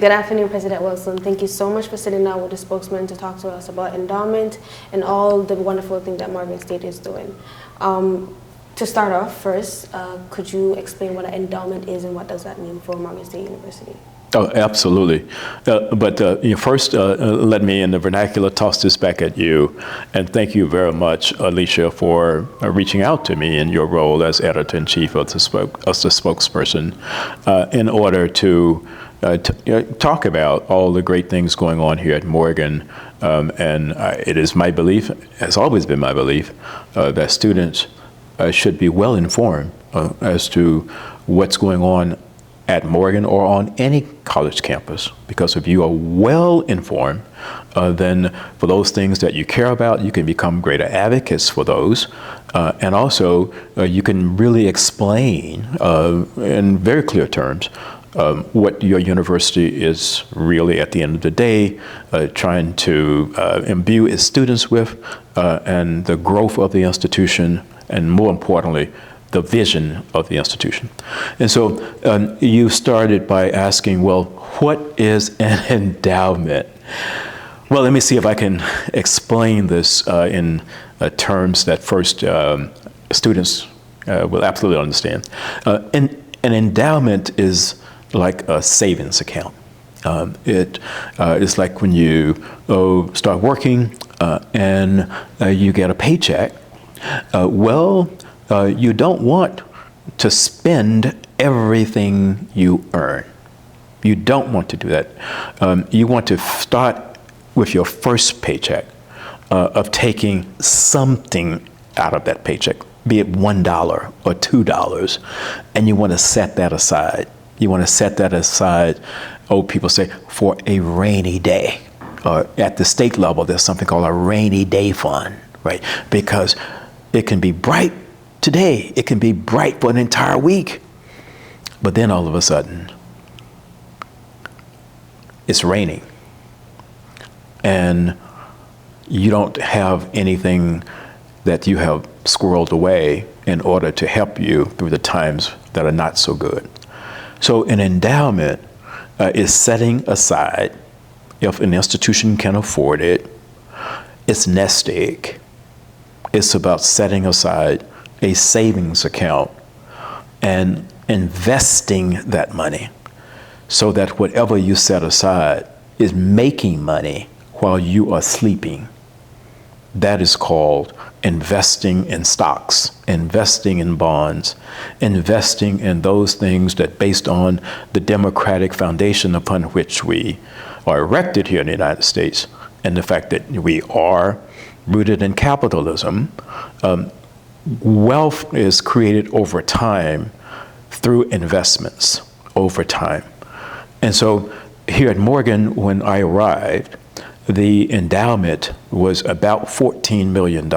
Good afternoon, President Wilson. Thank you so much for sitting down with the spokesman to talk to us about endowment and all the wonderful things that Morgan State is doing. To start off first, could you explain what an endowment is and what does that mean for Morgan State University? Oh, absolutely. First, let me, in the vernacular, toss this back at you. And thank you very much, Alicia, for reaching out to me in your role as editor-in-chief of the spokesperson in order to talk about all the great things going on here at Morgan. It is my belief, has always been my belief, that students should be well informed as to what's going on at Morgan or on any college campus, because if you are well informed, then for those things that you care about, you can become greater advocates for those. And also, you can really explain in very clear terms what your university is really, at the end of the day, trying to imbue its students with, and the growth of the institution, and more importantly, the vision of the institution. And so you started by asking, well, what is an endowment? Well, let me see if I can explain this in terms that first students will absolutely understand. An endowment is like a savings account. It is like when you start working and you get a paycheck. You don't want to spend everything you earn. You don't want to do that. You want to start with your first paycheck of taking something out of that paycheck, be it $1 or $2, and you want to set that aside. You want to set that aside, people say, for a rainy day. At the state level, there's something called a rainy day fund, right? Because it can be bright today, it can be bright for an entire week, but then all of a sudden, it's raining, and you don't have anything that you have squirreled away in order to help you through the times that are not so good. So an endowment is setting aside, if an institution can afford it, it's nest egg. It's about setting aside a savings account and investing that money so that whatever you set aside is making money while you are sleeping. That is called investing in stocks, investing in bonds, investing in those things that, based on the democratic foundation upon which we are erected here in the United States, and the fact that we are rooted in capitalism, wealth is created over time through investments over time. And so here at Morgan, when I arrived, the endowment was about $14 million.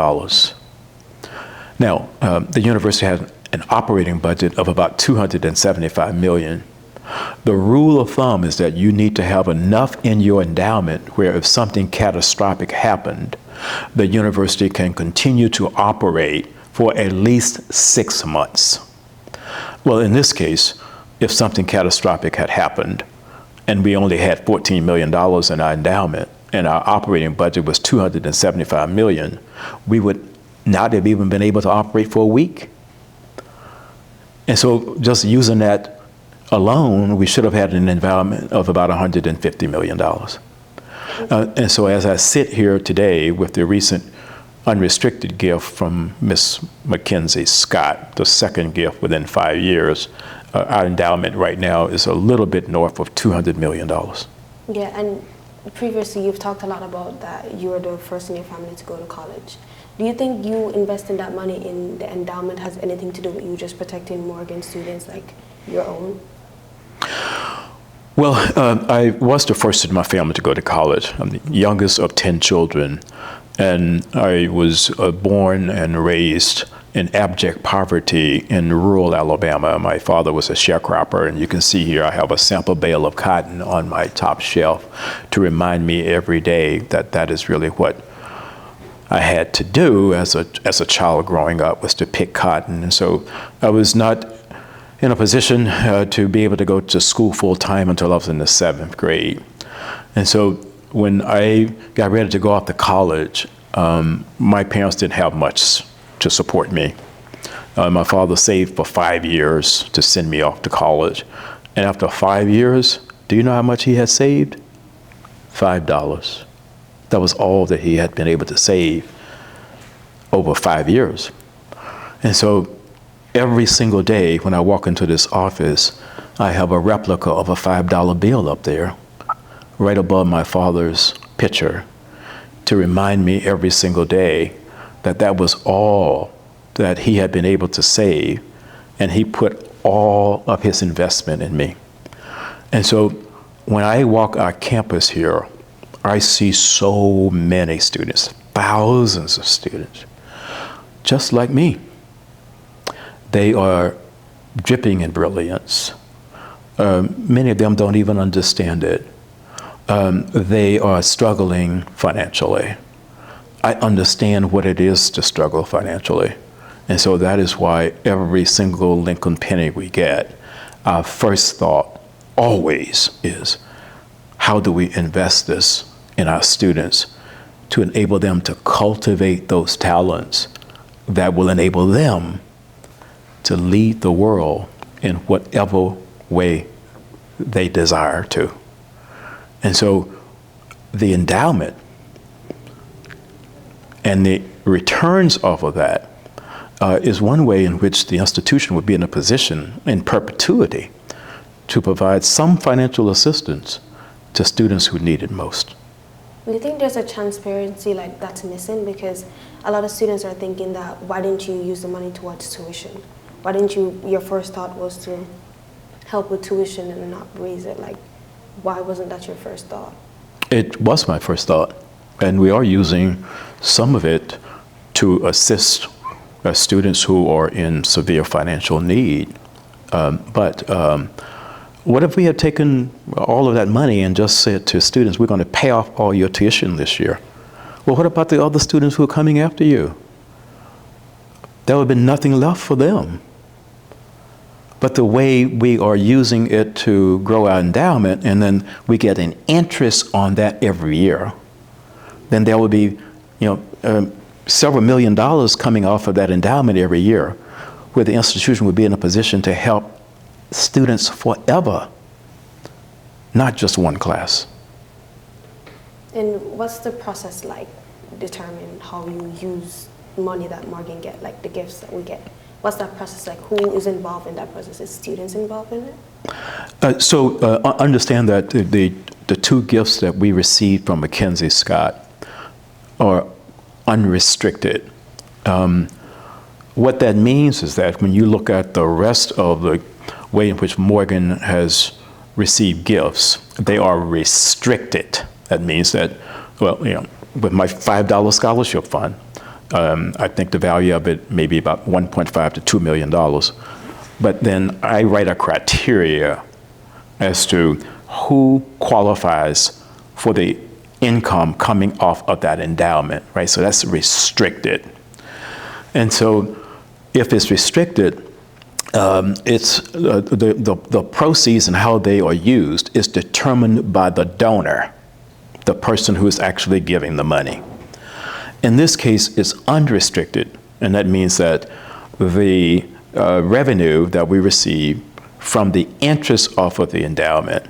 Now, the university has an operating budget of about $275 million. The rule of thumb is that you need to have enough in your endowment where if something catastrophic happened, the university can continue to operate for at least 6 months. Well, in this case, if something catastrophic had happened and we only had $14 million in our endowment and our operating budget was $275 million, we would not have even been able to operate for a week. And so just using that alone, we should have had an endowment of about $150 million. And so as I sit here today with the recent unrestricted gift from Miss Mackenzie Scott, the second gift within 5 years, our endowment right now is a little bit north of $200 million. Yeah, and previously you've talked a lot about that you were the first in your family to go to college. Do you think you investing that money in the endowment has anything to do with you just protecting Morgan students like your own? Well, I was the first in my family to go to college. I'm the youngest of 10 children, and I was born and raised in abject poverty in rural Alabama. My father was a sharecropper, and you can see here I have a sample bale of cotton on my top shelf to remind me every day that that is really what I had to do as a child growing up, was to pick cotton. And so I was not in a position to be able to go to school full time until I was in the 7th grade. And so when I got ready to go off to college, my parents didn't have much to support me. My father saved for 5 years to send me off to college. And after 5 years, do you know how much he had saved? $5. That was all that he had been able to save over 5 years. And so every single day when I walk into this office, I have a replica of a $5 bill up there, right above my father's picture, to remind me every single day that that was all that he had been able to save, and he put all of his investment in me. And so when I walk our campus here, I see so many students, thousands of students, just like me. They are dripping in brilliance. Many of them don't even understand it. They are struggling financially. I understand what it is to struggle financially. And so that is why every single Lincoln penny we get, our first thought always is, how do we invest this in our students to enable them to cultivate those talents that will enable them to lead the world in whatever way they desire to. And so the endowment and the returns off of that is one way in which the institution would be in a position in perpetuity to provide some financial assistance to students who need it most. Do you think there's a transparency like that's missing? Because a lot of students are thinking that, why didn't you use the money towards tuition? Why didn't you, your first thought was to help with tuition and not raise it? Like, why wasn't that your first thought? It was my first thought, and we are using some of it to assist students who are in severe financial need. But what if we had taken all of that money and just said to students, we're going to pay off all your tuition this year? Well, what about the other students who are coming after you? There would have been nothing left for them. But the way we are using it to grow our endowment, and then we get an interest on that every year, then there would be, several $1 million coming off of that endowment every year, where the institution would be in a position to help students forever, not just one class. And what's the process like, determine how you use money that Morgan get, like the gifts that we get? What's that process like? Who is involved in that process? Is students involved in it? So understand that the two gifts that we received from Mackenzie Scott are unrestricted. What that means is that when you look at the rest of the way in which Morgan has received gifts, they are restricted. That means that, with my $5 scholarship fund, I think the value of it may be about $1.5 to $2 million. But then I write a criteria as to who qualifies for the income coming off of that endowment, right? So that's restricted. And so if it's restricted, it's the proceeds and how they are used is determined by the donor, the person who is actually giving the money. In this case, it's unrestricted, and that means that the revenue that we receive from the interest off of the endowment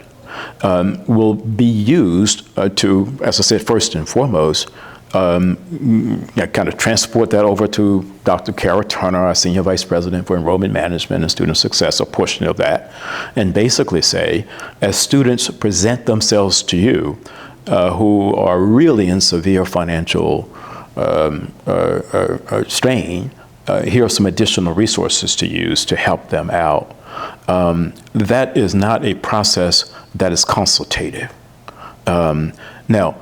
will be used to, as I said, first and foremost, kind of transport that over to Dr. Kara Turner, our Senior Vice President for Enrollment Management and Student Success, a portion of that, and basically say, as students present themselves to you who are really in severe financial strain, here are some additional resources to use to help them out. That is not a process that is consultative. Now,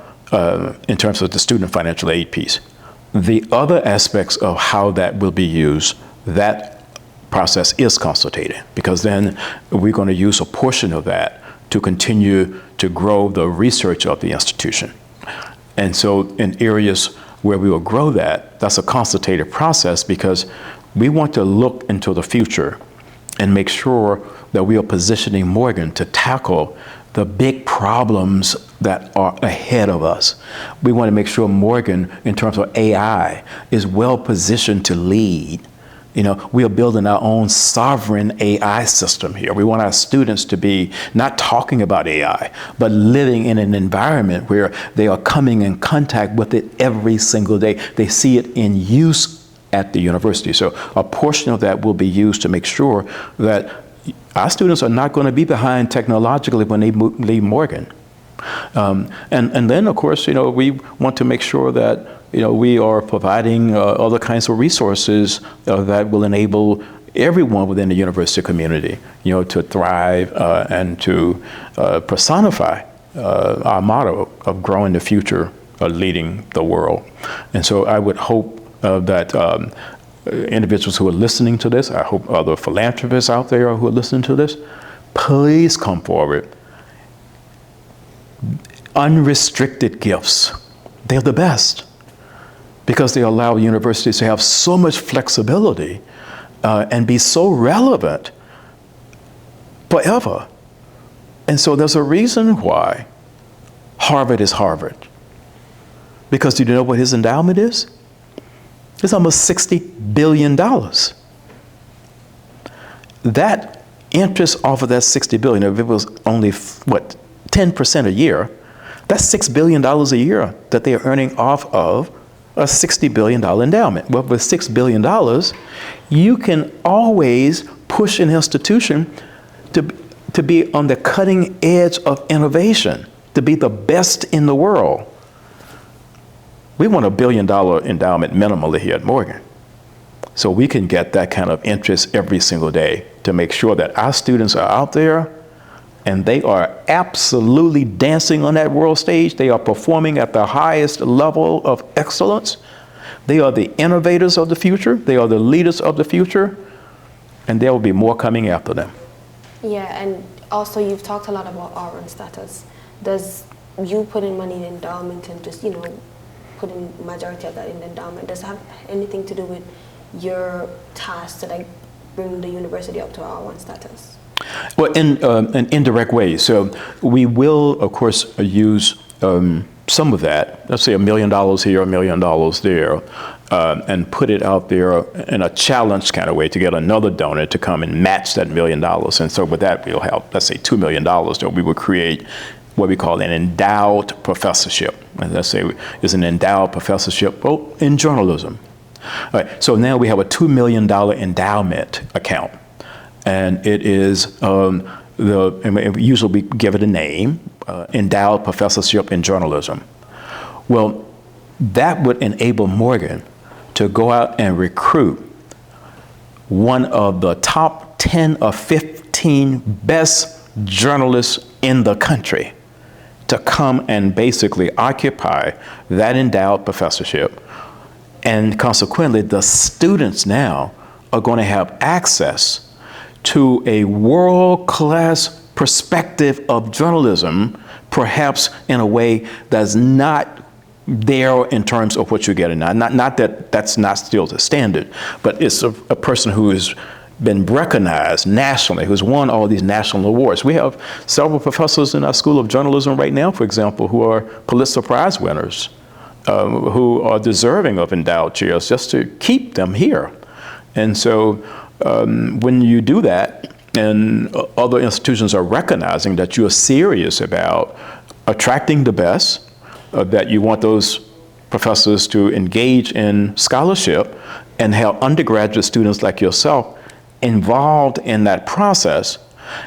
in terms of the student financial aid piece, the other aspects of how that will be used, that process is consultative, because then we're going to use a portion of that to continue to grow the research of the institution. And so in areas where we will grow that, that's a consultative process, because we want to look into the future and make sure that we are positioning Morgan to tackle the big problems that are ahead of us. We want to make sure Morgan, in terms of AI, is well positioned to lead. You know, we are building our own sovereign AI system here. We want our students to be not talking about AI, but living in an environment where they are coming in contact with it every single day. They see it in use at the university. So a portion of that will be used to make sure that our students are not going to be behind technologically when they leave Morgan. And then, of course, you know, we want to make sure that, you know, we are providing other kinds of resources that will enable everyone within the university community, you know, to thrive and to personify our motto of growing the future, leading the world. And so I would hope that individuals who are listening to this, I hope other philanthropists out there who are listening to this, please come forward. Unrestricted gifts, they're the best, because they allow universities to have so much flexibility and be so relevant forever. And so there's a reason why Harvard is Harvard. Because do you know what his endowment is? It's almost $60 billion. That interest off of that $60 billion, if it was only, what, 10% a year, that's $6 billion a year that they are earning off of a $60 billion endowment. Well, with $6 billion, you can always push an institution to be on the cutting edge of innovation, to be the best in the world. We want $1 billion endowment minimally here at Morgan. So we can get that kind of interest every single day to make sure that our students are out there and they are absolutely dancing on that world stage. They are performing at the highest level of excellence. They are the innovators of the future. They are the leaders of the future. And there will be more coming after them. Yeah, and also you've talked a lot about R1 status. Does you put in money in endowment and just, you know, put in majority of that in endowment, does it have anything to do with your task to like bring the university up to R1 status? Well, in an indirect way. So we will, of course, use some of that, let's say $1 million here, $1 million there, and put it out there in a challenge kind of way to get another donor to come and match that $1 million. And so with that, we'll have, let's say, $2 million that we will create what we call an endowed professorship. And let's say it's an endowed professorship in journalism. All right, so now we have a $2 million endowment account. And it is, usually we give it a name, endowed professorship in journalism. Well, that would enable Morgan to go out and recruit one of the top 10 or 15 best journalists in the country to come and basically occupy that endowed professorship. And consequently, the students now are going to have access to a world-class perspective of journalism, perhaps in a way that's not there in terms of what you're getting now. Not that that's not still the standard, but it's a person who has been recognized nationally, who's won all these national awards. We have several professors in our School of Journalism right now, for example, who are Pulitzer Prize winners, who are deserving of endowed chairs just to keep them here. And so when you do that, and other institutions are recognizing that you are serious about attracting the best, that you want those professors to engage in scholarship and have undergraduate students like yourself involved in that process,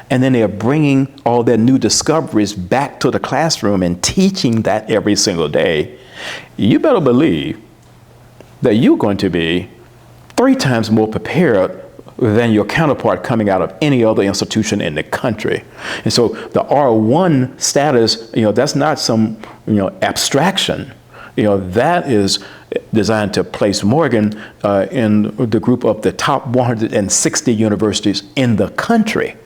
and then they are bringing all their new discoveries back to the classroom and teaching that every single day, you better believe that you're going to be 3 times more prepared than your counterpart coming out of any other institution in the country. And so the R1 status, that's not some, abstraction. That is designed to place Morgan in the group of the top 160 universities in the country.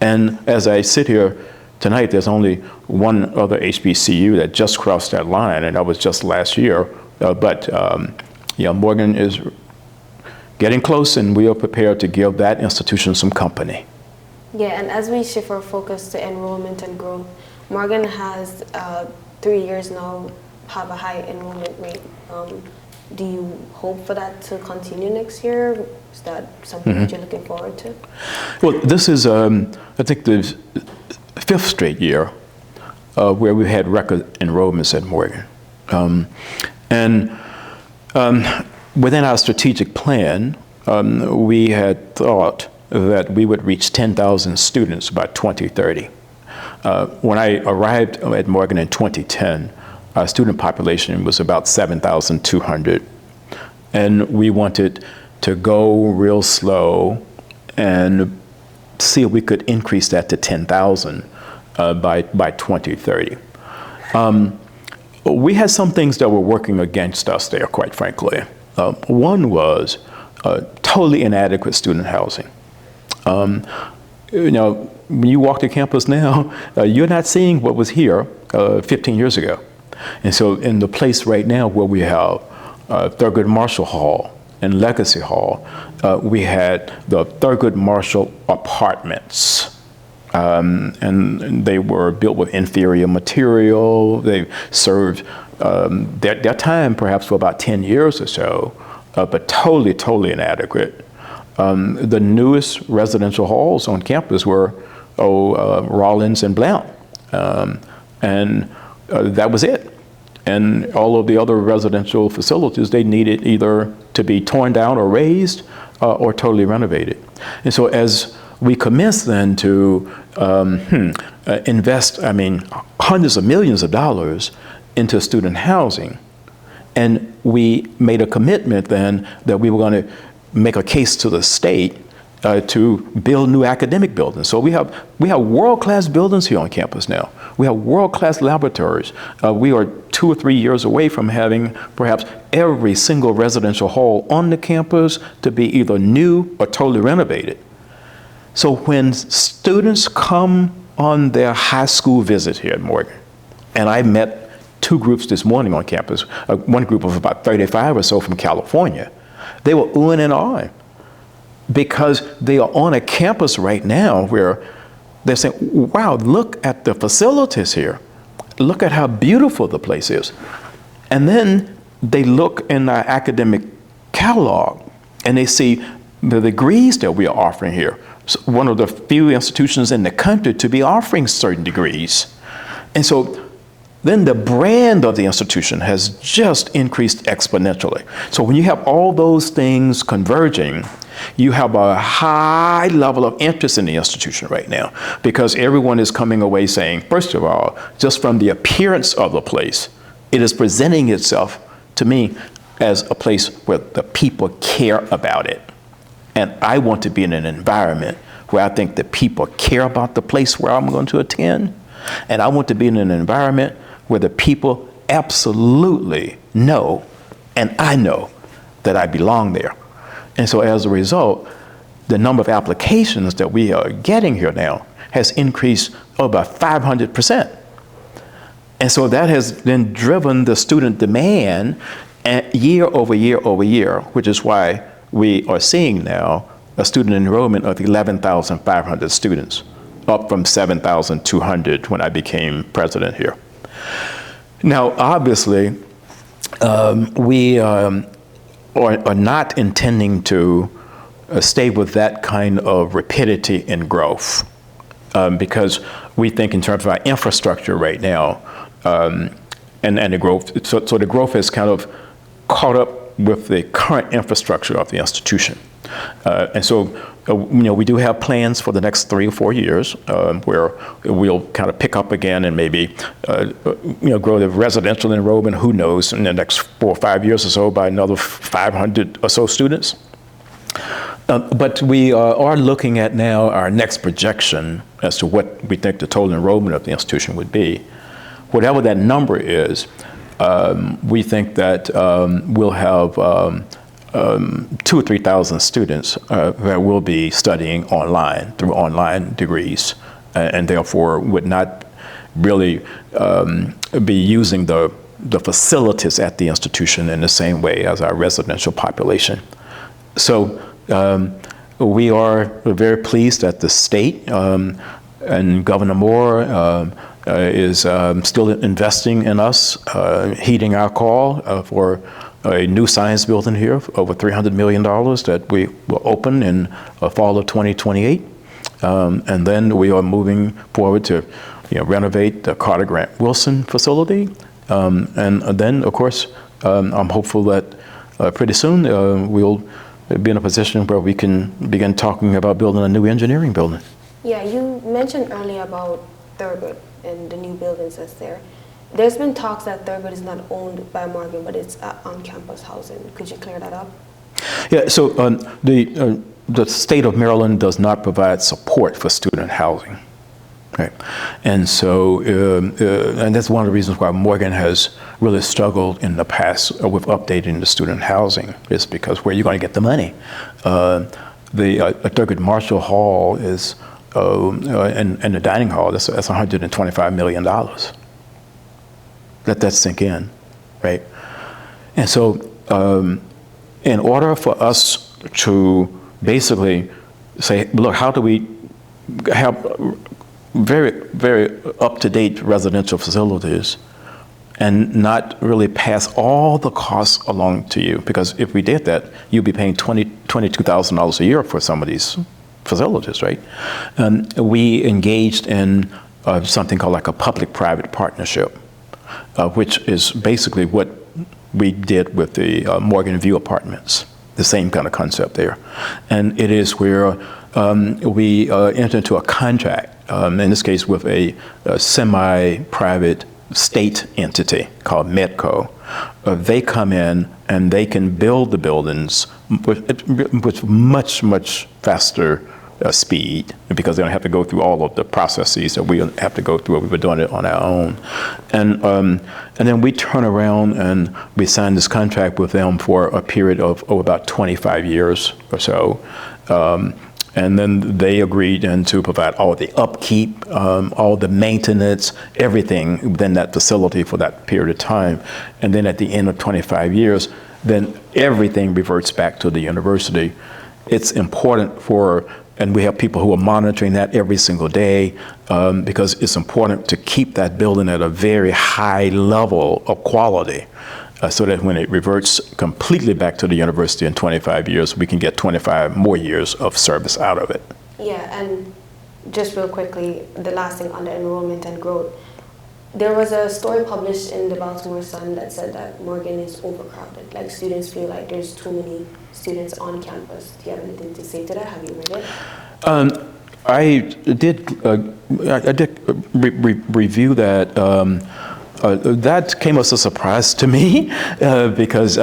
And as I sit here tonight, there's only one other HBCU that just crossed that line, and that was just last year. Morgan is getting close, and we are prepared to give that institution some company. Yeah, and as we shift our focus to enrollment and growth, Morgan has 3 years now have a high enrollment rate. Do you hope for that to continue next year? Is that something that you're looking forward to? Well, this is, I think, the 5th straight year where we had record enrollments at Morgan. Within our strategic plan, we had thought that we would reach 10,000 students by 2030. When I arrived at Morgan in 2010, our student population was about 7,200. And we wanted to go real slow and see if we could increase that to 10,000 by 2030. We had some things that were working against us there, quite frankly. One was totally inadequate student housing. When you walk the campus now, you're not seeing what was here 15 years ago. And so in the place right now where we have Thurgood Marshall Hall and Legacy Hall, we had the Thurgood Marshall apartments. And they were built with inferior material. They served their time perhaps for about 10 years or so, but totally inadequate. The newest residential halls on campus were Rollins and Blount. That was it. And all of the other residential facilities, they needed either to be torn down or raised or totally renovated. And so as we commenced then to invest, hundreds of millions of dollars into student housing, and we made a commitment then that we were going to make a case to the state to build new academic buildings. So we have world-class buildings here on campus now. We have world-class laboratories. We are 2 or 3 years away from having perhaps every single residential hall on the campus to be either new or totally renovated. So when students come on their high school visit here at Morgan, and I met 2 groups this morning on campus, one group of about 35 or so from California, they were oohing and ahhing because they are on a campus right now where they're saying, wow, look at the facilities here. Look at how beautiful the place is. And then they look in our academic catalog and they see the degrees that we are offering here. So one of the few institutions in the country to be offering certain degrees. And so then the brand of the institution has just increased exponentially. So when you have all those things converging, you have a high level of interest in the institution right now because everyone is coming away saying, first of all, just from the appearance of the place, it is presenting itself to me as a place where the people care about it. And I want to be in an environment where I think that people care about the place where I'm going to attend. And I want to be in an environment where the people absolutely know, and I know, that I belong there. And so as a result, the number of applications that we are getting here now has increased over 500%. And so that has then driven the student demand year over year over year, which is why we are seeing now a student enrollment of 11,500 students, up from 7,200 when I became president here. Now, obviously, we are not intending to stay with that kind of rapidity in growth because we think in terms of our infrastructure right now and the growth. So the growth has kind of caught up with the current infrastructure of the institution. And so, we do have plans for the next 3 or 4 years where we'll kind of pick up again and maybe, grow the residential enrollment, who knows, in the next 4 or 5 years or so by another 500 or so students. But we are looking at now our next projection as to what we think the total enrollment of the institution would be. Whatever that number is, we think that we'll have 2,000 or 3,000 students that will be studying online through online degrees, and therefore would not really be using the facilities at the institution in the same way as our residential population. So we're very pleased that the state and Governor Moore is still investing in us, heeding our call for a new science building here of over $300 million that we will open in fall of 2028. And then we are moving forward to renovate the Carter Grant Wilson facility. And then, of course, I'm hopeful that pretty soon we'll be in a position where we can begin talking about building a new engineering building. Yeah, you mentioned earlier about Thurgood and the new buildings that's there. There's been talks that Thurgood is not owned by Morgan, but it's on-campus housing. Could you clear that up? Yeah, so the state of Maryland does not provide support for student housing. Right. And so, and that's one of the reasons why Morgan has really struggled in the past with updating the student housing, is because where are you going to get the money? The Thurgood Marshall Hall is, and the dining hall, that's $125 million. Let that sink in, right? And so, in order for us to basically say, look, how do we have very, very up-to-date residential facilities and not really pass all the costs along to you? Because if we did that, you'd be paying $22,000 a year for some of these facilities, right? We engaged in something called like a public-private partnership, which is basically what we did with the Morgan View apartments, the same kind of concept there. And it is where we enter into a contract, in this case with a semi-private state entity called Medco. They come in and they can build the buildings with much, much faster speed, because they don't have to go through all of the processes that we have to go through. We were doing it on our own. And then we turn around and we sign this contract with them for a period of about 25 years or so. And then they agreed then to provide all the upkeep, all the maintenance, everything within that facility for that period of time. And then at the end of 25 years, then everything reverts back to the university. It's important for, and we have people who are monitoring that every single day, because it's important to keep that building at a very high level of quality. So that when it reverts completely back to the university in 25 years, we can get 25 more years of service out of it. Yeah, and just real quickly, the last thing on the enrollment and growth. There was a story published in the Baltimore Sun that said that Morgan is overcrowded. Like, students feel like there's too many students on campus. Do you have anything to say to that? Have you read it? I did review that. That came as a surprise to me because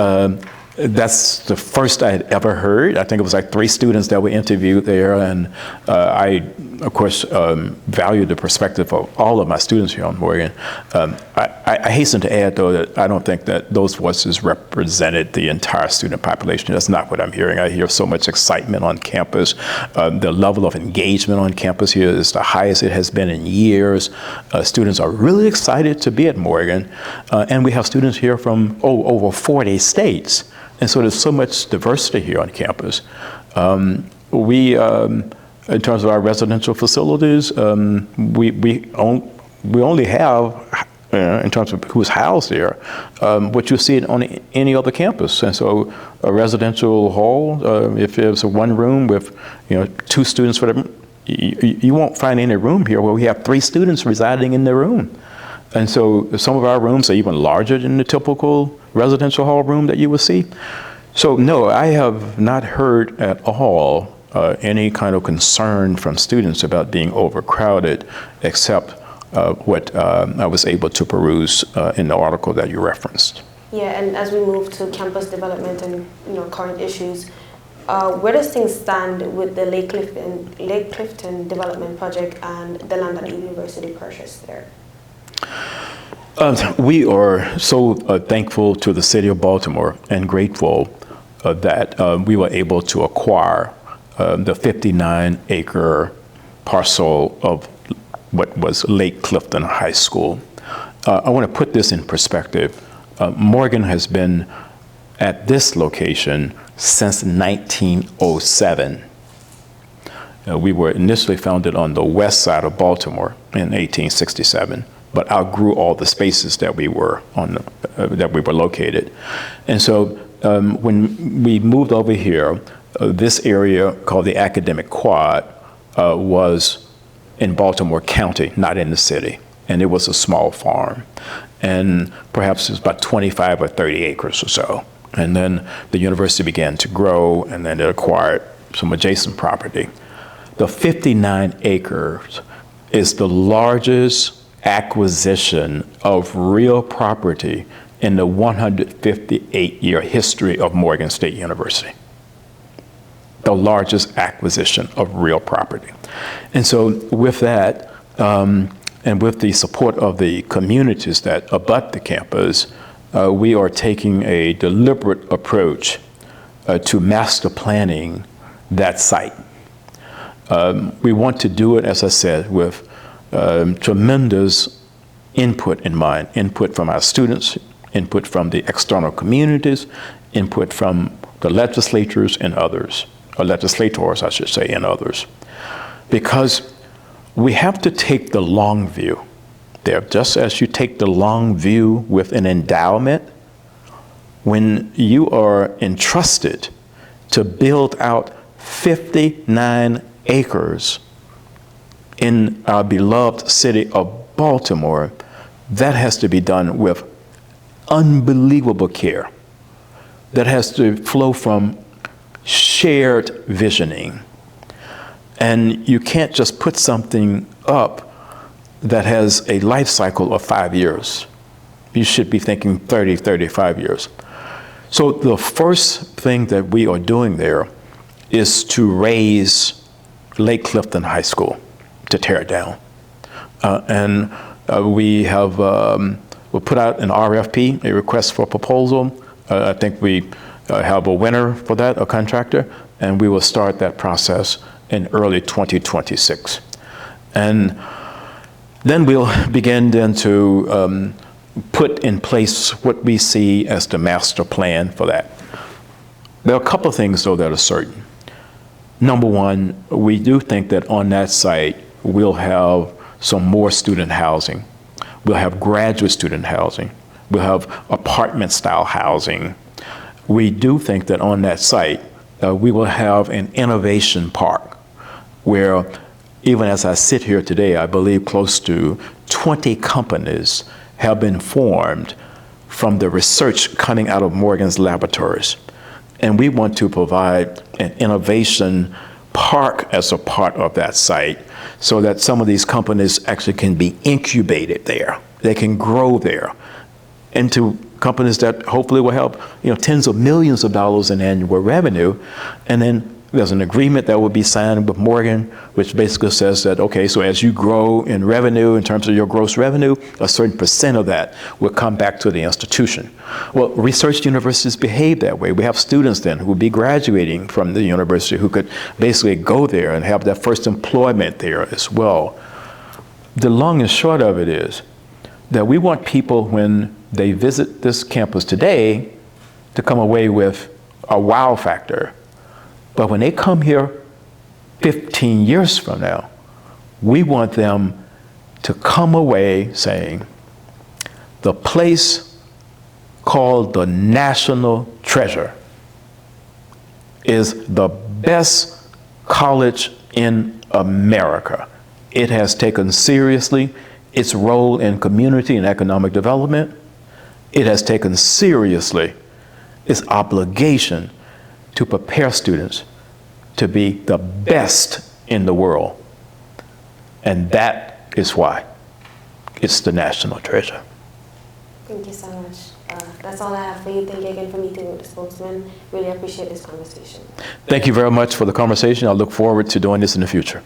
that's the first I had ever heard. I think it was like 3 students that were interviewed there, and I, of course, value the perspective of all of my students here on Morgan. I hasten to add, though, that I don't think that those voices represented the entire student population. That's not what I'm hearing. I hear so much excitement on campus. The level of engagement on campus here is the highest it has been in years. Students are really excited to be at Morgan, and we have students here from over 40 states. And so there's so much diversity here on campus. We, in terms of our residential facilities, we only have, in terms of who's housed there, what you see on any other campus. And so a residential hall, if there's a one room with 2 students, whatever, you won't find any room here where we have 3 students residing in the room. And so some of our rooms are even larger than the typical residential hall room that you will see. So no, I have not heard at all any kind of concern from students about being overcrowded, except what I was able to peruse in the article that you referenced. Yeah, and as we move to campus development and current issues, where does things stand with the Lake Clifton development project and the land that the university purchased there? We are so thankful to the city of Baltimore and grateful that we were able to acquire the 59-acre parcel of what was Lake Clifton High School. I want to put this in perspective. Morgan has been at this location since 1907. We were initially founded on the west side of Baltimore in 1867, but outgrew all the spaces that we were on, that we were located. And so when we moved over here, this area called the Academic Quad was in Baltimore County, not in the city. And it was a small farm. And perhaps it was about 25 or 30 acres or so. And then the university began to grow, and then it acquired some adjacent property. The 59 acres is the largest acquisition of real property in the 158-year history of Morgan State University. The largest acquisition of real property. And so with that, and with the support of the communities that abut the campus, we are taking a deliberate approach to master planning that site. We want to do it, as I said, with tremendous input in mind, input from our students, input from the external communities, input from the legislators and others, or legislators, I should say, and others. Because we have to take the long view there. Just as you take the long view with an endowment, when you are entrusted to build out 59 acres in our beloved city of Baltimore, that has to be done with unbelievable care. That has to flow from shared visioning. And you can't just put something up that has a life cycle of 5 years. You should be thinking 30, 35 years. So the first thing that we are doing there is to raise Lake Clifton High School, to tear it down. We have we'll put out an RFP, a request for proposal. I think we have a winner for that, a contractor, and we will start that process in early 2026. And then we'll begin then to put in place what we see as the master plan for that. There are a couple of things, though, that are certain. Number one, we do think that on that site, we'll have some more student housing. We'll have graduate student housing. We'll have apartment-style housing. We do think that on that site, we will have an innovation park where, even as I sit here today, I believe close to 20 companies have been formed from the research coming out of Morgan's laboratories. And we want to provide an innovation park as a part of that site so that some of these companies actually can be incubated there. They can grow there into companies that hopefully will help, tens of millions of dollars in annual revenue. And then there's an agreement that will be signed with Morgan, which basically says that, okay, so as you grow in revenue, in terms of your gross revenue, a certain percent of that will come back to the institution. Well, research universities behave that way. We have students then who will be graduating from the university who could basically go there and have that first employment there as well. The long and short of it is that we want people, when they visit this campus today, to come away with a wow factor. But when they come here 15 years from now, we want them to come away saying, the place called the National Treasure is the best college in America. It has taken seriously its role in community and economic development. It has taken seriously its obligation to prepare students to be the best in the world. And that is why it's the national treasure. Thank you so much. That's all I have for you. Thank you again for meeting with the spokesman. Really appreciate this conversation. Thank you very much for the conversation. I look forward to doing this in the future.